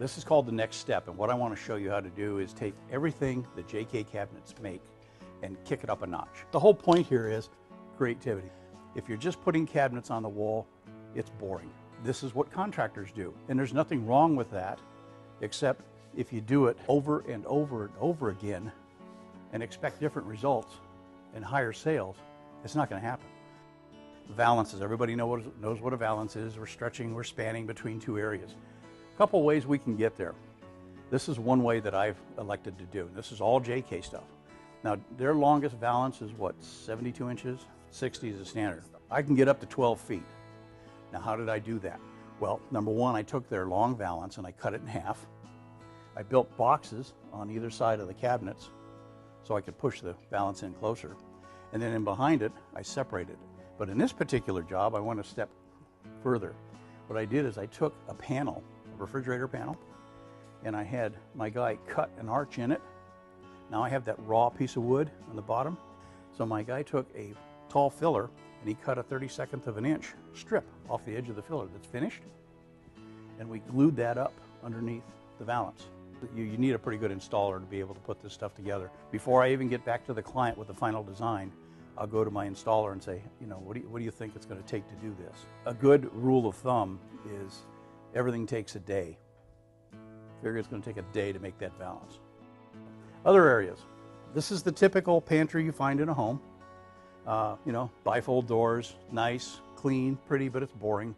This is called the next step, and what I want to show you how to do is take everything that JK Cabinets make and kick it up a notch. The whole point here is creativity. If you're just putting cabinets on the wall, it's boring. This is what contractors do, and there's nothing wrong with that, except if you do it over and over and over again and expect different results and higher sales, it's not going to happen. Valances, everybody knows what a valance is. We're stretching, we're spanning between two areas. A couple ways we can get there. This is one way that I've elected to do. This is all JK stuff. Now, their longest valance is what, 72 inches? 60 is the standard. I can get up to 12 feet. Now, how did I do that? Well, number one, I took their long valance and I cut it in half. I built boxes on either side of the cabinets so I could push the valance in closer. And then in behind it, I separated it. But in this particular job, I went a step further. What I did is I took a panel, a refrigerator panel, and I had my guy cut an arch in it. Now I have that raw piece of wood on the bottom. So my guy took a tall filler and he cut a 32nd of an inch strip off the edge of the filler that's finished. And we glued that up underneath the valance. You need a pretty good installer to be able to put this stuff together. Before I even get back to the client with the final design, I'll go to my installer and say, you know, what do you think it's going to take to do this? A good rule of thumb is everything takes a day. Figure it's going to take a day to make that valance. Other areas. This is the typical pantry you find in a home. You know, bifold doors, nice, clean, pretty, but it's boring.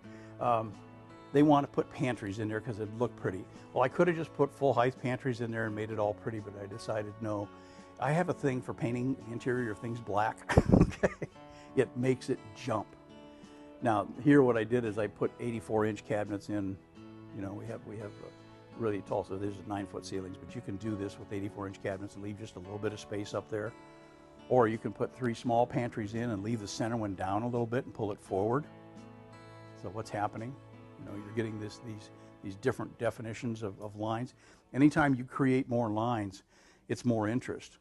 They want to put pantries in there because it looked pretty. Well, I could have just put full height pantries in there and made it all pretty, but I decided no. I have a thing for painting the interior of things black. Okay, it makes it jump. Now here, what I did is I put 84-inch cabinets in. You know, we have really tall, so there's 9-foot ceilings, but you can do this with 84-inch cabinets and leave just a little bit of space up there. Or you can put 3 small pantries in and leave the center one down a little bit and pull it forward. So what's happening? You know, you're getting these different definitions of lines. Anytime you create more lines, it's more interest.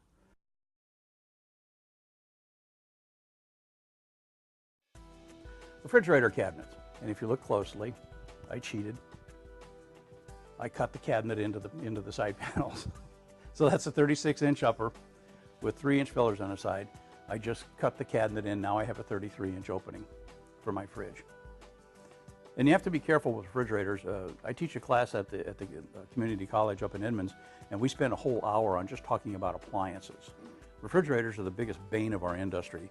Refrigerator cabinets. And if you look closely, I cheated. I cut the cabinet into the side panels. So that's a 36-inch upper with 3-inch fillers on the side. I just cut the cabinet in. Now I have a 33-inch opening for my fridge. And you have to be careful with refrigerators. I teach a class at the community college up in Edmonds, and we spend a whole hour on just talking about appliances. Refrigerators are the biggest bane of our industry.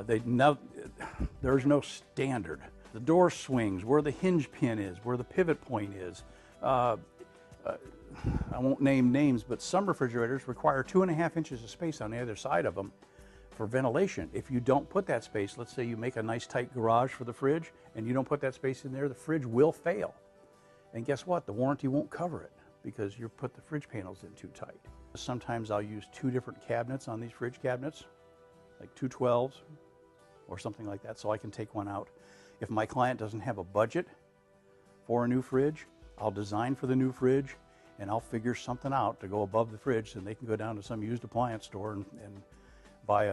There's no standard. The door swings, where the hinge pin is, where the pivot point is. I won't name names, but some refrigerators require 2.5 inches of space on the other side of them for ventilation. If you don't put that space, let's say you make a nice tight garage for the fridge and you don't put that space in there, the fridge will fail. And guess what? The warranty won't cover it because you put the fridge panels in too tight. Sometimes I'll use 2 different cabinets on these fridge cabinets, like 2 12s or something like that, so I can take one out. If my client doesn't have a budget for a new fridge, I'll design for the new fridge and I'll figure something out to go above the fridge so they can go down to some used appliance store and buy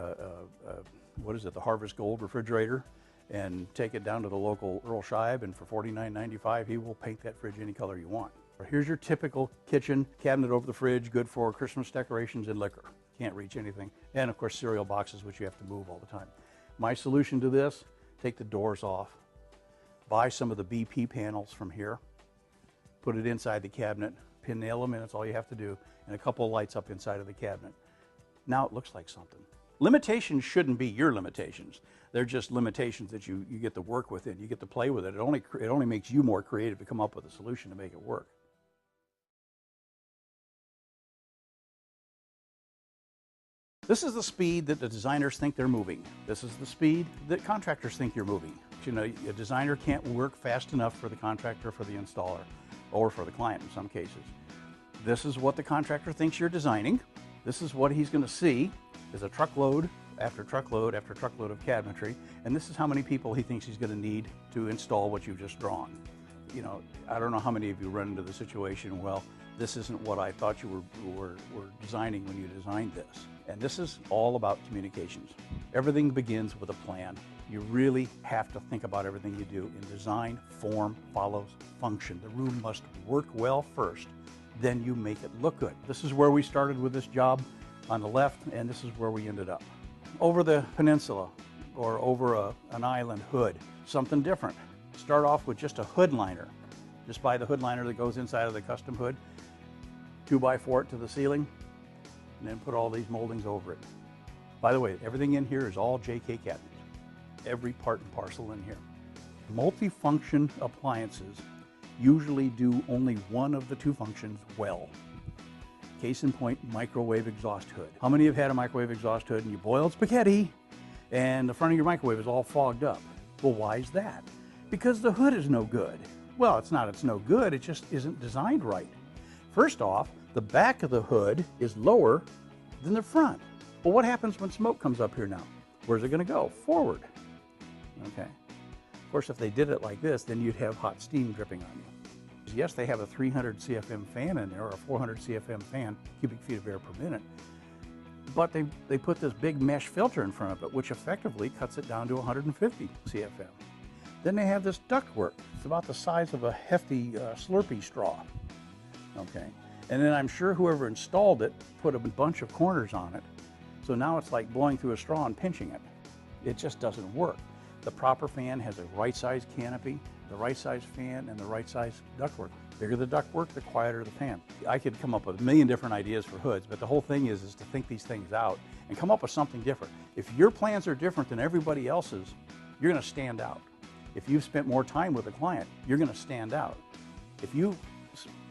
what is it, the Harvest Gold refrigerator, and take it down to the local Earl Scheib, and for $49.95 he will paint that fridge any color you want. Here's your typical kitchen cabinet over the fridge, good for Christmas decorations and liquor. Can't reach anything. And of course cereal boxes, which you have to move all the time. My solution to this, take the doors off, buy some of the BP panels from here, put it inside the cabinet, pin nail them in, that's all you have to do, and a couple of lights up inside of the cabinet. Now it looks like something. Limitations shouldn't be your limitations. They're just limitations that you get to work with it, you get to play with it. It only makes you more creative to come up with a solution to make it work. This is the speed that the designers think they're moving. This is the speed that contractors think you're moving. You know, a designer can't work fast enough for the contractor, for the installer, or for the client in some cases. This is what the contractor thinks you're designing. This is what he's going to see is a truckload after truckload after truckload of cabinetry, and this is how many people he thinks he's going to need to install what you've just drawn. You know, I don't know how many of you run into the situation, well, this isn't what I thought you were designing when you designed this. And this is all about communications. Everything begins with a plan. You really have to think about everything you do. In design, form follows function. The room must work well first, then you make it look good. This is where we started with this job on the left, and this is where we ended up. Over the peninsula or over an island hood, something different. Start off with just a hood liner. Just buy the hood liner that goes inside of the custom hood, 2x4 it to the ceiling, and then put all these moldings over it. By the way, everything in here is all JK cabinets. Every part and parcel in here. Multi-function appliances usually do only one of the two functions well. Case in point, microwave exhaust hood. How many have had a microwave exhaust hood and you boiled spaghetti and the front of your microwave is all fogged up? Well, why is that? Because the hood is no good. Well, it's no good, it just isn't designed right. First off, the back of the hood is lower than the front. Well, what happens when smoke comes up here now? Where's it gonna go? Forward. Okay. Of course, if they did it like this, then you'd have hot steam dripping on you. Yes, they have a 300 CFM fan in there, or a 400 CFM fan, cubic feet of air per minute, but they put this big mesh filter in front of it, which effectively cuts it down to 150 CFM. Then they have this ductwork. It's about the size of a hefty Slurpee straw. Okay. And then I'm sure whoever installed it put a bunch of corners on it, so now it's like blowing through a straw and pinching it. It just doesn't work. The proper fan has a right size canopy, the right size fan, and the right size ductwork. The bigger the ductwork, the quieter the fan. I could come up with a million different ideas for hoods, but the whole thing is to think these things out and come up with something different. If your plans are different than everybody else's, you're going to stand out. If you've spent more time with a client, you're going to stand out. If you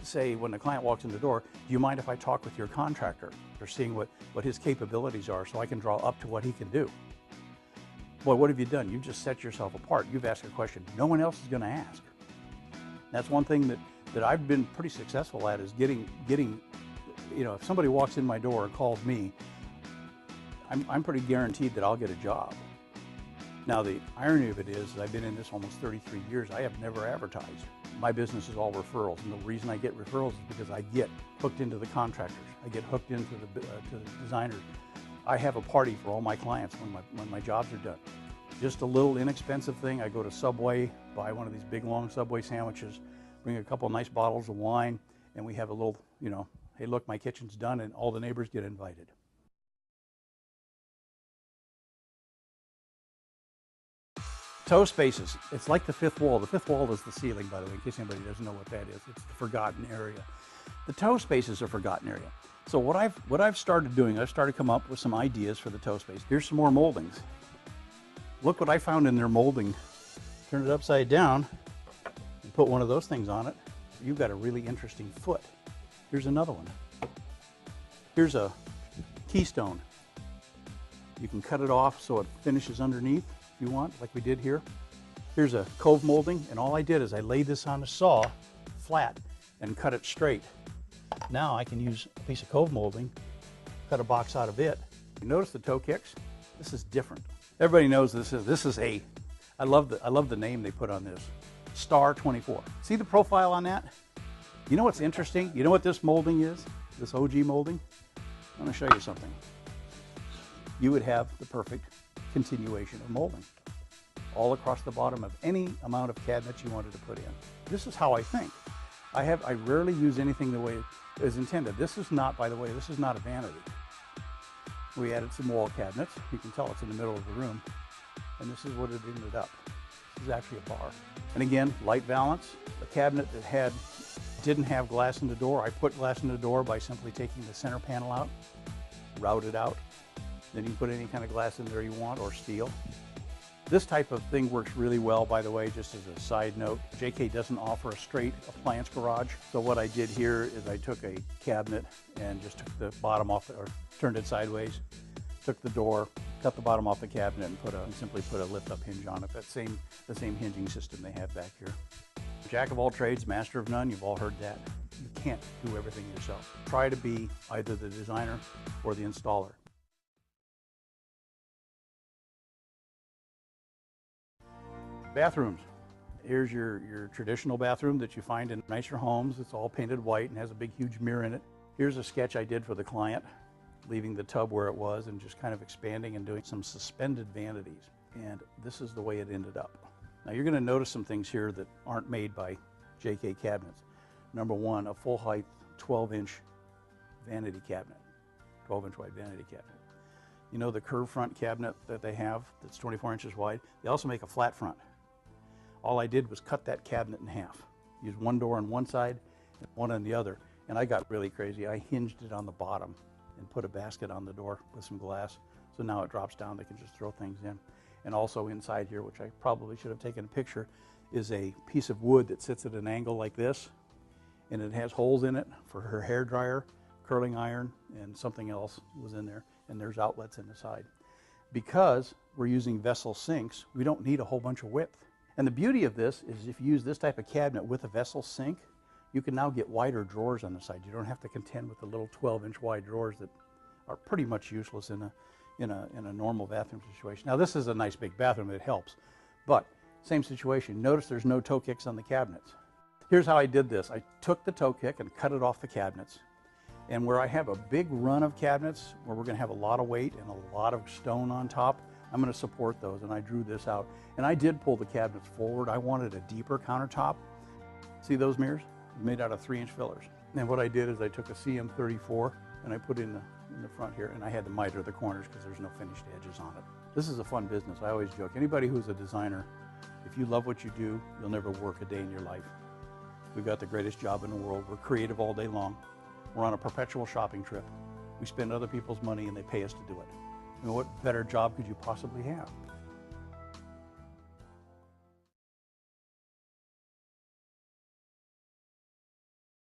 say when the client walks in the door, do you mind if I talk with your contractor? Or seeing what his capabilities are so I can draw up to what he can do. Boy, what have you done? You've just set yourself apart. You've asked a question no one else is going to ask. That's one thing that I've been pretty successful at, is getting, you know, if somebody walks in my door and calls me, I'm pretty guaranteed that I'll get a job. Now, the irony of it is that I've been in this almost 33 years. I have never advertised. My business is all referrals, and the reason I get referrals is because I get hooked into the contractors. I get hooked into to the designers. I have a party for all my clients when my jobs are done. Just a little inexpensive thing. I go to Subway, buy one of these big long Subway sandwiches, bring a couple nice bottles of wine, and we have a little, you know, hey look, my kitchen's done, and all the neighbors get invited. Toe spaces. It's like the fifth wall. The fifth wall is the ceiling, by the way, in case anybody doesn't know what that is. It's the forgotten area. The toe space is a forgotten area. So what I've started doing, I've started to come up with some ideas for the toe space. Here's some more moldings. Look what I found in their molding. Turn it upside down and put one of those things on it. You've got a really interesting foot. Here's another one. Here's a keystone. You can cut it off so it finishes underneath if you want, like we did here. Here's a cove molding, and all I did is I laid this on a saw flat and cut it straight. Now I can use a piece of cove molding, cut a box out of it. You notice the toe kicks? This is different. Everybody knows this is a, I love the name they put on this, Star 24. See the profile on that? You know what's interesting? You know what this molding is? This OG molding? I'm going to show you something. You would have the perfect continuation of molding all across the bottom of any amount of cabinets you wanted to put in. This is how I think. I rarely use anything the way it is intended. This is not, by the way, this is not a vanity. We added some wall cabinets. You can tell it's in the middle of the room. And this is what it ended up. This is actually a bar. And again, light valance. A cabinet that didn't have glass in the door. I put glass in the door by simply taking the center panel out, route it out. Then you can put any kind of glass in there you want, or steel. This type of thing works really well, by the way, just as a side note. JK doesn't offer a straight appliance garage. So what I did here is I took a cabinet and just took the bottom off, or turned it sideways, took the door, cut the bottom off the cabinet, and simply put a lift-up hinge on it. The same hinging system they have back here. Jack of all trades, master of none. You've all heard that. You can't do everything yourself. Try to be either the designer or the installer. Bathrooms. Here's your traditional bathroom that you find in nicer homes. It's all painted white and has a big, huge mirror in it. Here's a sketch I did for the client, leaving the tub where it was and just kind of expanding and doing some suspended vanities. and this is the way it ended up. Now you're going to notice some things here that aren't made by JK Cabinets. Number one, a full height 12-inch vanity cabinet, 12-inch wide vanity cabinet. You know the curved front cabinet that they have that's 24 inches wide? They also make a flat front. All I did was cut that cabinet in half. Use one door on one side and one on the other. And I got really crazy. I hinged it on the bottom and put a basket on the door with some glass. So now it drops down, they can just throw things in. And also inside here, which I probably should have taken a picture, is a piece of wood that sits at an angle like this. And it has holes in it for her hair dryer, curling iron, and something else was in there. And there's outlets in the side. Because we're using vessel sinks, we don't need a whole bunch of width. And the beauty of this is if you use this type of cabinet with a vessel sink, you can now get wider drawers on the side. You don't have to contend with the little 12-inch wide drawers that are pretty much useless in a normal bathroom situation. Now this is a nice big bathroom, it helps, but same situation. Notice there's no toe kicks on the cabinets. Here's how I did this. I took the toe kick and cut it off the cabinets. And where I have a big run of cabinets where we're going to have a lot of weight and a lot of stone on top, I'm going to support those, and I drew this out. And I did pull the cabinets forward. I wanted a deeper countertop. See those mirrors? Made out of 3-inch fillers. And what I did is I took a CM34 and I put in the front here, and I had to miter the corners because there's no finished edges on it. This is a fun business. I always joke, anybody who's a designer, if you love what you do, you'll never work a day in your life. We've got the greatest job in the world. We're creative all day long. We're on a perpetual shopping trip. We spend other people's money and they pay us to do it. I mean, what better job could you possibly have?